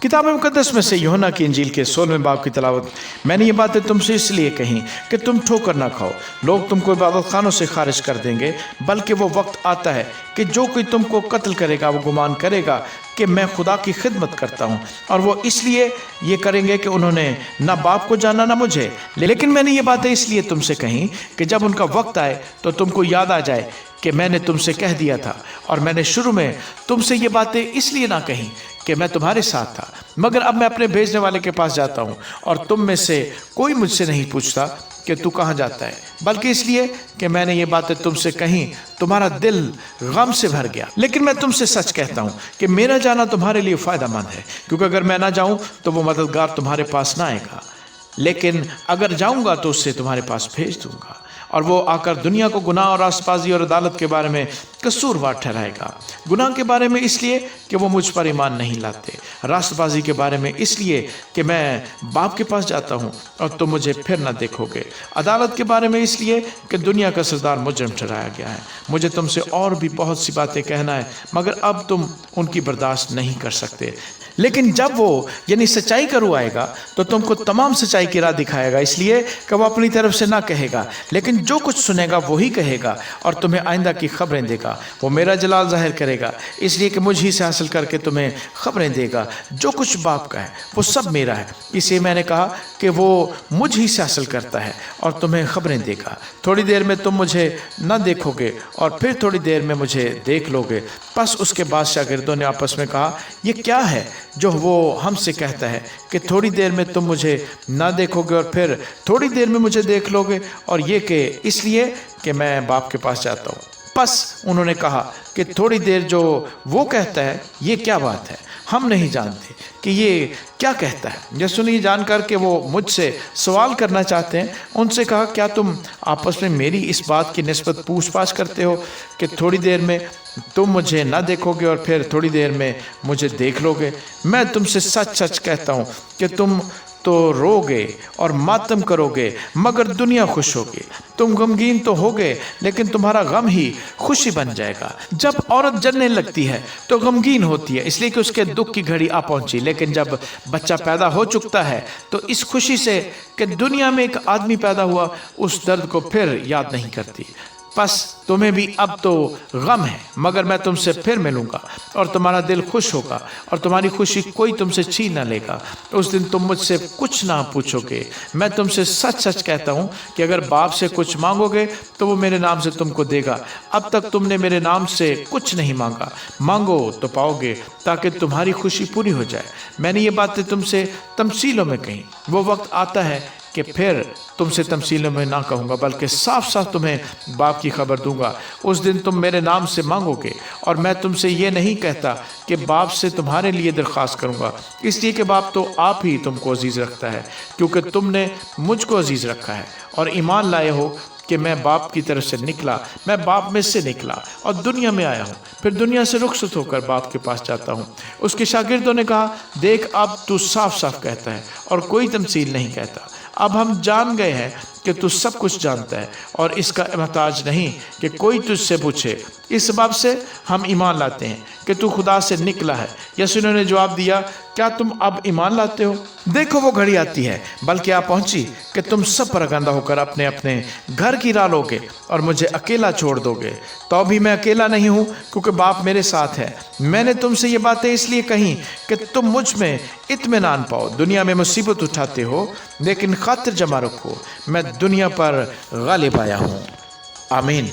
किताब मुकद्दस में से यूहन्ना की इंजील के 16वें बाब की तलावत। मैंने ये बातें तुमसे इसलिए कहीं कि तुम ठोकर ना खाओ। लोग तुमको इबादत खानों से खारिज कर देंगे, बल्कि वो वक्त आता है कि जो कोई तुमको कत्ल करेगा वो गुमान करेगा कि मैं खुदा की खिदमत करता हूँ, और वो इसलिए ये करेंगे कि उन्होंने ना बाप को जाना ना मुझे। लेकिन मैंने ये बातें इसलिए तुमसे कहीं कि जब उनका वक्त आए तो तुमको याद आ जाए कि मैंने तुमसे कह दिया था। और मैंने शुरू में तुमसे ये बातें इसलिए ना कहीं कि मैं तुम्हारे साथ था, मगर अब मैं अपने भेजने वाले के पास जाता हूँ, और तुम में से कोई मुझसे नहीं पूछता कि तू कहाँ जाता है, बल्कि इसलिए कि मैंने ये बातें तुमसे कहीं तुम्हारा दिल गम से भर गया। लेकिन मैं तुमसे सच कहता हूँ कि मेरा जाना तुम्हारे लिए फ़ायदेमंद है, क्योंकि अगर मैं ना जाऊँ तो वो मददगार तुम्हारे पास ना आएगा, लेकिन अगर जाऊँगा तो उससे तुम्हारे पास भेज दूँगा, और वो आकर दुनिया को गुनाह और रास्तबाजी और अदालत के बारे में कसूरवार ठहराएगा। गुनाह के बारे में इसलिए कि वो मुझ पर ईमान नहीं लाते, रास्तबाजी के बारे में इसलिए कि मैं बाप के पास जाता हूँ और तुम मुझे फिर न देखोगे, अदालत के बारे में इसलिए कि दुनिया का सरदार मुजरिम ठहराया गया है। मुझे तुमसे और भी बहुत सी बातें कहना है, मगर अब तुम उनकी बर्दाश्त नहीं कर सकते। लेकिन जब वो यानी सच्चाई का रूह आएगा तो तुमको तमाम सच्चाई की राह दिखाएगा, इसलिए कि वो अपनी तरफ से ना कहेगा, लेकिन जो कुछ सुनेगा वही कहेगा और तुम्हें आइंदा की खबरें देगा। वो मेरा जलाल जाहिर करेगा, इसलिए कि मुझ ही से हासिल करके तुम्हें खबरें देगा। जो कुछ बाप का है वो सब मेरा है, इसलिए मैंने कहा कि वो मुझ ही से हासिल करता है और तुम्हें खबरें देगा। थोड़ी देर में तुम मुझे न देखोगे और फिर थोड़ी देर में मुझे देख लोगे। बस उसके बाद शागिर्दों ने आपस में कहा, ये क्या है जो वो हमसे कहता है कि थोड़ी देर में तुम मुझे ना देखोगे और फिर थोड़ी देर में मुझे देख लोगे, और ये कि इसलिए कि मैं बाप के पास जाता हूँ। बस उन्होंने कहा कि थोड़ी देर जो वो कहता है ये क्या बात है, हम नहीं जानते कि ये क्या कहता है। यीशु ने जानकर के वो मुझसे सवाल करना चाहते हैं, उनसे कहा, क्या तुम आपस में मेरी इस बात की निस्बत पूछ-पाछ करते हो कि थोड़ी देर में तुम मुझे ना देखोगे और फिर थोड़ी देर में मुझे देख लोगे? मैं तुमसे सच सच कहता हूँ कि तुम तो रोगे और मातम करोगे, मगर दुनिया खुश होगी। तुम गमगीन तो होगे, लेकिन तुम्हारा गम ही खुशी बन जाएगा। जब औरत जलने लगती है तो गमगीन होती है, इसलिए कि उसके दुख की घड़ी आ पहुंची, लेकिन जब बच्चा पैदा हो चुकता है तो इस खुशी से कि दुनिया में एक आदमी पैदा हुआ, उस दर्द को फिर याद नहीं करती। बस तुम्हें भी अब तो गम है, मगर मैं तुमसे फिर मिलूंगा और तुम्हारा दिल खुश होगा और तुम्हारी खुशी कोई तुमसे छीन न लेगा। उस दिन तुम मुझसे कुछ ना पूछोगे। मैं तुमसे सच सच कहता हूँ कि अगर बाप से कुछ मांगोगे तो वो मेरे नाम से तुमको देगा। अब तक तुमने मेरे नाम से कुछ नहीं मांगा, मांगो तो पाओगे, ताकि तुम्हारी खुशी पूरी हो जाए। मैंने ये बातें तुमसे तमसीलों में कही। वो वक्त आता है कि फिर तुमसे तमसीलों में ना कहूँगा, बल्कि साफ साफ तुम्हें बाप की खबर दूंगा। उस दिन तुम मेरे नाम से मांगोगे, और मैं तुमसे ये नहीं कहता कि बाप से तुम्हारे लिए दरख्वास्त करूँगा, इसलिए कि बाप तो आप ही तुमको अजीज़ रखता है, क्योंकि तुमने मुझको अजीज़ रखा है और ईमान लाए हो कि मैं बाप की तरफ से निकला, मैं बाप में से निकला और दुनिया में आया हूँ, फिर दुनिया से रुखसत होकर बाप के पास जाता हूँ। उसके शागिर्दों ने कहा, देख अब तू साफ साफ कहता है और कोई तमसील नहीं कहता। अब हम जान गए हैं कि तू सब कुछ जानता है और इसका मोहताज नहीं कि कोई तुझसे पूछे। इस सबब से हम ईमान लाते हैं कि तू खुदा से निकला है। यीशु ने जवाब दिया, क्या तुम अब ईमान लाते हो? देखो वो घड़ी आती है, बल्कि आ पहुंची, कि तुम सब परगंदा होकर अपने अपने घर की राह लोगे और मुझे अकेला छोड़ दोगे। तो भी मैं अकेला नहीं हूँ, क्योंकि बाप मेरे साथ है। मैंने तुमसे ये बातें इसलिए कही कि तुम मुझ में इत्मीनान पाओ। दुनिया में मुसीबत उठाते हो, लेकिन खातिर जमा रखो, मैं दुनिया पर गालिब आया हूँ। आमीन।